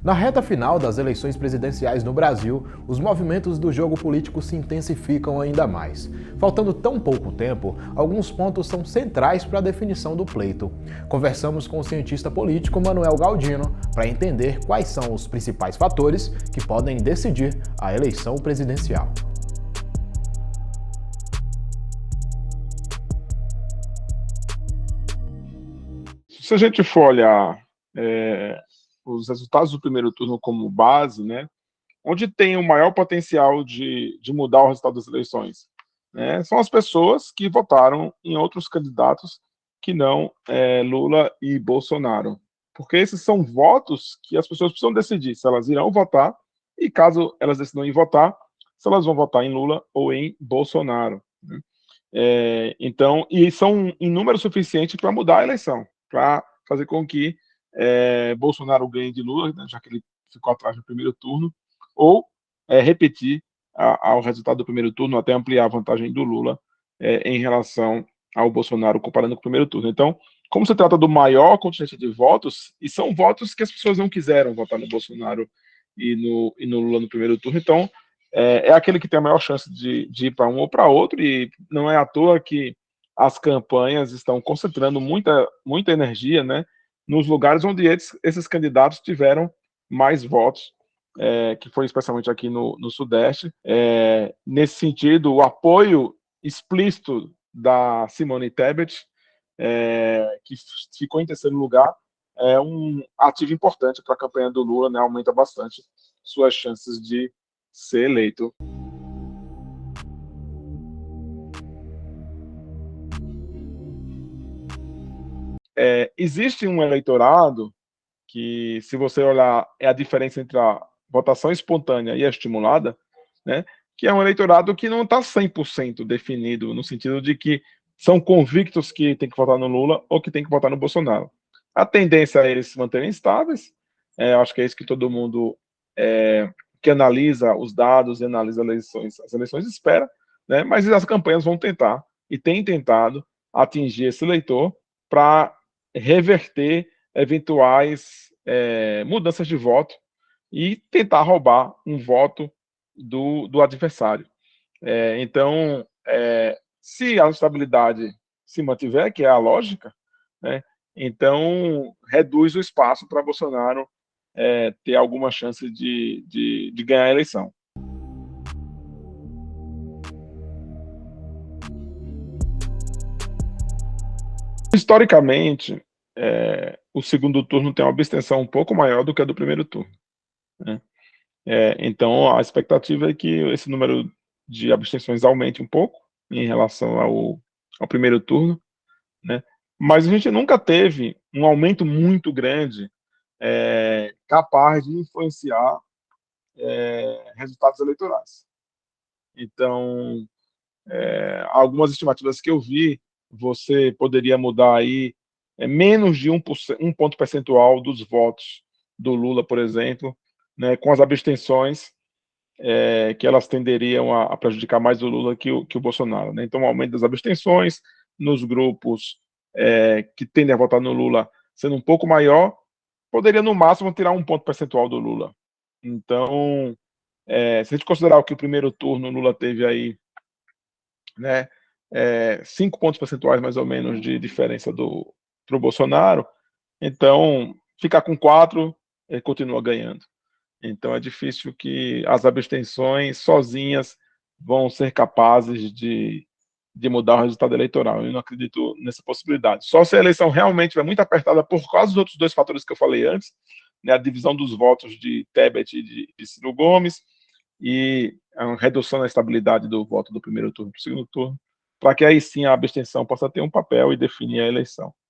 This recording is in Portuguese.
Na reta final das eleições presidenciais no Brasil, os movimentos do jogo político se intensificam ainda mais. Faltando tão pouco tempo, alguns pontos são centrais para a definição do pleito. Conversamos com o cientista político Manuel Galdino para entender quais são os principais fatores que podem decidir a eleição presidencial. Se a gente for olhar os resultados do primeiro turno como base, né, onde tem o maior potencial de mudar o resultado das eleições, né, são as pessoas que votaram em outros candidatos que não Lula e Bolsonaro. Porque esses são votos que as pessoas precisam decidir se elas irão votar e, caso elas decidam ir votar, se elas vão votar em Lula ou em Bolsonaro, né? Então, e são em número suficiente para mudar a eleição, para fazer com que Bolsonaro ganhe de Lula, né, já que ele ficou atrás no primeiro turno, ou repetir ao resultado do primeiro turno, até ampliar a vantagem do Lula em relação ao Bolsonaro, comparando com o primeiro turno. Então, como se trata do maior contingente de votos, e são votos que as pessoas não quiseram votar no Bolsonaro e no Lula no primeiro turno, então é aquele que tem a maior chance de ir para um ou para outro, e não é à toa que as campanhas estão concentrando muita energia, né, nos lugares onde esses candidatos tiveram mais votos, que foi especialmente aqui no Sudeste. Nesse sentido, o apoio explícito da Simone Tebet, que ficou em terceiro lugar, é um ativo importante para a campanha do Lula, né, aumenta bastante suas chances de ser eleito. Existe um eleitorado que, se você olhar, é a diferença entre a votação espontânea e a estimulada, né, que é um eleitorado que não está 100% definido, no sentido de que são convictos que tem que votar no Lula ou que tem que votar no Bolsonaro. A tendência é eles se manterem estáveis, acho que é isso que todo mundo que analisa os dados e analisa as eleições espera, né, mas as campanhas vão tentar, e têm tentado, atingir esse eleitor para reverter eventuais mudanças de voto e tentar roubar um voto do adversário. Então, se a estabilidade se mantiver, que é a lógica, né, então reduz o espaço para Bolsonaro ter alguma chance de ganhar a eleição. Historicamente, o segundo turno tem uma abstenção um pouco maior do que a do primeiro turno, né? Então, a expectativa é que esse número de abstenções aumente um pouco em relação ao primeiro turno, né? Mas a gente nunca teve um aumento muito grande capaz de influenciar resultados eleitorais. Então, algumas estimativas que eu vi, você poderia mudar aí menos de 1 ponto percentual dos votos do Lula, por exemplo, né, com as abstenções, que elas tenderiam a prejudicar mais o Lula que o Bolsonaro, né? Então, o aumento das abstenções nos grupos que tendem a votar no Lula sendo um pouco maior, poderia, no máximo, tirar 1 ponto percentual do Lula. Então, se a gente considerar que o primeiro turno o Lula teve aí, né, 5 pontos percentuais, mais ou menos, de diferença para o Bolsonaro, então, ficar com 4, ele continua ganhando. Então, é difícil que as abstenções sozinhas vão ser capazes de mudar o resultado eleitoral. Eu não acredito nessa possibilidade. Só se a eleição realmente estiver muito apertada por causa dos outros dois fatores que eu falei antes, né, a divisão dos votos de Tebet e de Ciro Gomes, e a redução da estabilidade do voto do primeiro turno para o segundo turno, para que aí sim a abstenção possa ter um papel e definir a eleição.